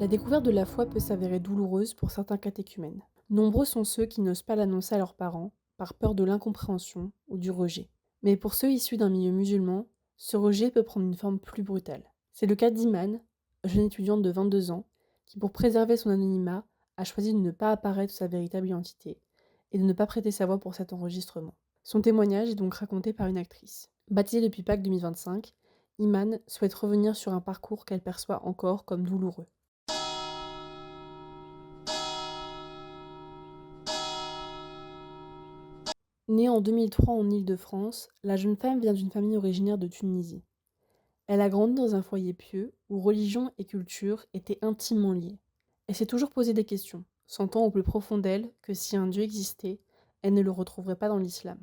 La découverte de la foi peut s'avérer douloureuse pour certains catéchumènes. Nombreux sont ceux qui n'osent pas l'annoncer à leurs parents, par peur de l'incompréhension ou du rejet. Mais pour ceux issus d'un milieu musulman, ce rejet peut prendre une forme plus brutale. C'est le cas d'Iman, jeune étudiante de 22 ans, qui pour préserver son anonymat, a choisi de ne pas apparaître sa véritable identité et de ne pas prêter sa voix pour cet enregistrement. Son témoignage est donc raconté par une actrice. Baptisée depuis Pâques 2025, Iman souhaite revenir sur un parcours qu'elle perçoit encore comme douloureux. Née en 2003 en Île-de-France, la jeune femme vient d'une famille originaire de Tunisie. Elle a grandi dans un foyer pieux où religion et culture étaient intimement liées. Elle s'est toujours posé des questions, sentant au plus profond d'elle que si un Dieu existait, elle ne le retrouverait pas dans l'islam.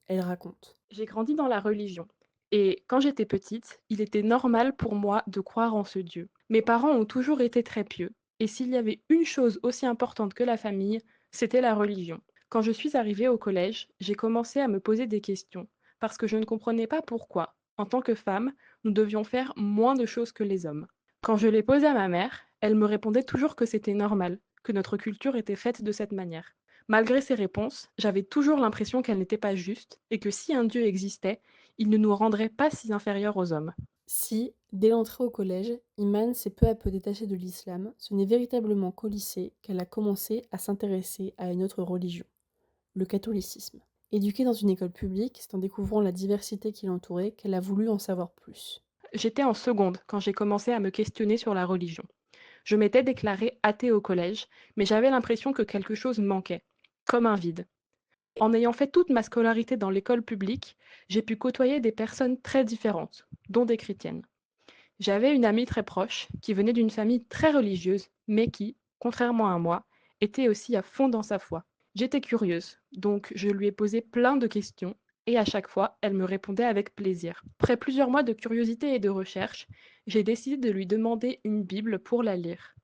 Elle raconte. J'ai grandi dans la religion. Et quand j'étais petite, il était normal pour moi de croire en ce Dieu. Mes parents ont toujours été très pieux. Et s'il y avait une chose aussi importante que la famille, c'était la religion. Quand je suis arrivée au collège, j'ai commencé à me poser des questions. Parce que je ne comprenais pas pourquoi, en tant que femme, nous devions faire moins de choses que les hommes. Quand je les posais à ma mère, elle me répondait toujours que c'était normal, que notre culture était faite de cette manière. Malgré ces réponses, j'avais toujours l'impression qu'elles n'étaient pas justes et que si un Dieu existait, il ne nous rendrait pas si inférieurs aux hommes. Si, dès l'entrée au collège, Iman s'est peu à peu détachée de l'islam, ce n'est véritablement qu'au lycée qu'elle a commencé à s'intéresser à une autre religion, le catholicisme. Éduquée dans une école publique, c'est en découvrant la diversité qui l'entourait qu'elle a voulu en savoir plus. J'étais en seconde quand j'ai commencé à me questionner sur la religion. Je m'étais déclarée athée au collège, mais j'avais l'impression que quelque chose manquait, comme un vide. En ayant fait toute ma scolarité dans l'école publique, j'ai pu côtoyer des personnes très différentes, dont des chrétiennes. J'avais une amie très proche qui venait d'une famille très religieuse, mais qui, contrairement à moi, était aussi à fond dans sa foi. J'étais curieuse, donc je lui ai posé plein de questions et à chaque fois, elle me répondait avec plaisir. Après plusieurs mois de curiosité et de recherche, j'ai décidé de lui demander une Bible pour la lire.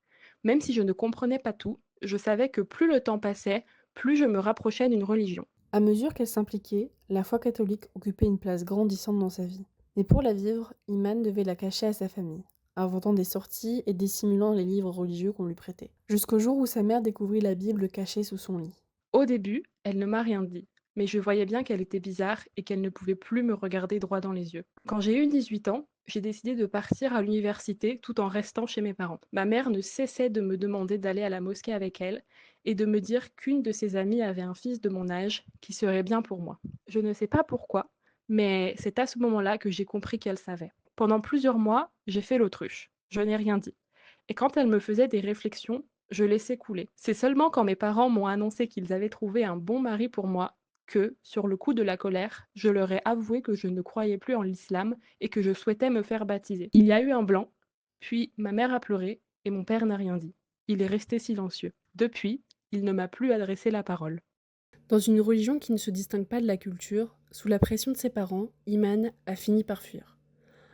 Même si je ne comprenais pas tout, je savais que plus le temps passait, plus je me rapprochais d'une religion. À mesure qu'elle s'impliquait, la foi catholique occupait une place grandissante dans sa vie. Mais pour la vivre, Iman devait la cacher à sa famille, inventant des sorties et dissimulant les livres religieux qu'on lui prêtait. Jusqu'au jour où sa mère découvrit la Bible cachée sous son lit. Au début, elle ne m'a rien dit, mais je voyais bien qu'elle était bizarre et qu'elle ne pouvait plus me regarder droit dans les yeux. Quand j'ai eu 18 ans, j'ai décidé de partir à l'université tout en restant chez mes parents. Ma mère ne cessait de me demander d'aller à la mosquée avec elle et de me dire qu'une de ses amies avait un fils de mon âge qui serait bien pour moi. Je ne sais pas pourquoi, mais c'est à ce moment-là que j'ai compris qu'elle savait. Pendant plusieurs mois, j'ai fait l'autruche. Je n'ai rien dit. Et quand elle me faisait des réflexions, je laissais couler. C'est seulement quand mes parents m'ont annoncé qu'ils avaient trouvé un bon mari pour moi que, sur le coup de la colère, je leur ai avoué que je ne croyais plus en l'islam et que je souhaitais me faire baptiser. Il y a eu un blanc, puis ma mère a pleuré et mon père n'a rien dit. Il est resté silencieux. Depuis, il ne m'a plus adressé la parole. Dans une religion qui ne se distingue pas de la culture, sous la pression de ses parents, Iman a fini par fuir.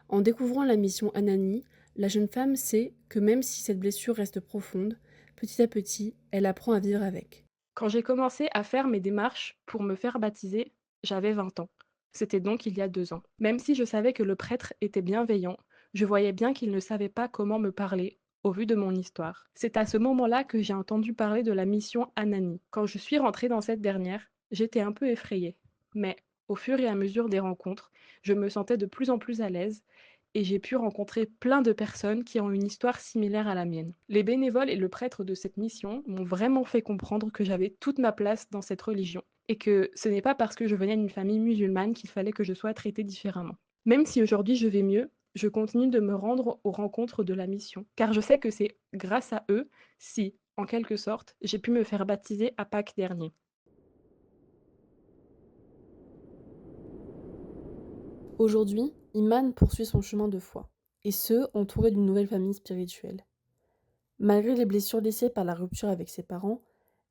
En découvrant la mission Anani, la jeune femme sait que même si cette blessure reste profonde, petit à petit, elle apprend à vivre avec. Quand j'ai commencé à faire mes démarches pour me faire baptiser, j'avais 20 ans. C'était donc il y a 2 ans. Même si je savais que le prêtre était bienveillant, je voyais bien qu'il ne savait pas comment me parler, au vu de mon histoire. C'est à ce moment-là que j'ai entendu parler de la mission Anani. Quand je suis rentrée dans cette dernière, j'étais un peu effrayée. Mais, au fur et à mesure des rencontres, je me sentais de plus en plus à l'aise et j'ai pu rencontrer plein de personnes qui ont une histoire similaire à la mienne. Les bénévoles et le prêtre de cette mission m'ont vraiment fait comprendre que j'avais toute ma place dans cette religion et que ce n'est pas parce que je venais d'une famille musulmane qu'il fallait que je sois traitée différemment. Même si aujourd'hui je vais mieux, je continue de me rendre aux rencontres de la mission, car je sais que c'est grâce à eux si, en quelque sorte, j'ai pu me faire baptiser à Pâques dernier. Aujourd'hui, Iman poursuit son chemin de foi, et ce, entouré d'une nouvelle famille spirituelle. Malgré les blessures laissées par la rupture avec ses parents,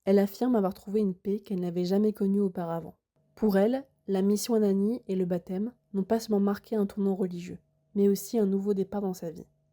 elle affirme avoir trouvé une paix qu'elle n'avait jamais connue auparavant. Pour elle, la mission Anani et le baptême n'ont pas seulement marqué un tournant religieux, mais aussi un nouveau départ dans sa vie.